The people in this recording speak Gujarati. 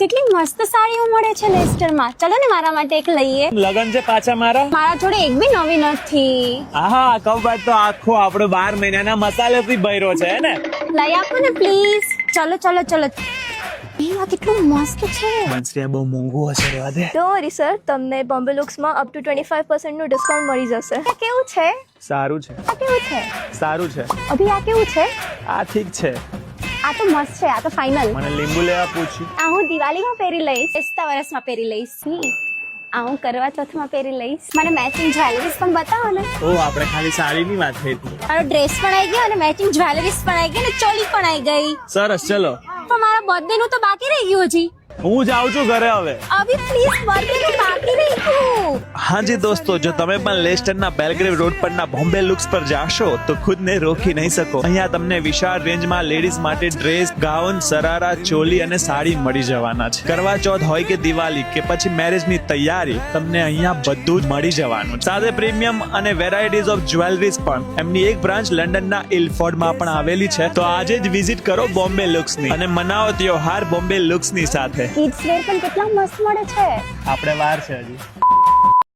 કેટલી મસ્ત સાડીઓ મળે છે લેસ્ટરમાં. ચલો ને મારા માટે એક લઈએ. લગન છે પાછા મારા જોડે એક બી નવી નથી. આહા કબાટ તો આખો આપણો 12 મહિનાના મસાલેથી ભર્યો છે ને. લઈ આપો ને પ્લીઝ. ચલો ચલો ચલો. આ કેટલું મસ્ત છે. બંસરી બહુ મોંઘું હશે રેવા દે. ડોન્ટ વરી સર, તમને બોમ્બે લુક્સમાં અપ ટુ 25% નું ડિસ્કાઉન્ટ મળી જશે. આ કેવું છે? સારું છે આ કેવું છે? સારું છે. અભી આ કેવું છે? આ ઠીક છે. આ તો મસ્ત છે. આ તો ફાઇનલ. મને લીંબુ લેવા પૂછ્યું. આ હું દિવાળીમાં પહેરી લઈશ, બેસતા વર્ષમાં પહેરી લઈશ. આ હું કરવા ચોથમાં પહેરી લઈશ. મને મેચિંગ જ્વેલરીઝ પણ બતાવો ને. ઓ આપણે ખાલી સાડીની વાત થઈ હતી. મારો ડ્રેસ પણ આવી ગયો અને મેચિંગ જ્વેલરીઝ પણ આવી ગઈ અને ચોલી પણ આવી ગઈ. સરસ ચલો. પણ મારા બર્થડે નું તો બાકી રહી ગયું હજી. હું જાઉં છું ઘરે હવે. અભી પ્લીઝ બર્થડે નું બાકી રહી ગયું. હાજી દોસ્તો, જો તમે પણ લેસ્ટરના બેલગ્રેવ રોડ પરના બોમ્બે લુક્સ પર જાશો તો ખુદને રોકી નહીં શકો. અહીંયા તમને વિશાળ રેન્જમાં લેડીઝ માટે ડ્રેસ, ગાઉન, સરારા, ચોલી અને સાડી મળી જવાના છે. કરવા ચોથ હોય કે દિવાળી કે પછી મેરેજની તૈયારી, તમને અહીંયા બધું જ મળી જવાનું છે. સાથે પ્રીમિયમ અને વેરાયટીઝ ઓફ જ્વેલરીઝ પણ. એમની એક બ્રાન્ચ લંડનના ઇલફોર્ડમાં પણ આવેલી છે. તો આજે જ વિઝિટ કરો બોમ્બે લુક્સની અને મનાવો ત્યોહાર બોમ્બે લુક્સની સાથે. કિડ્સ વેર પણ કેટલા મસ્ત મળે છે. આપણે વાર છે હજી.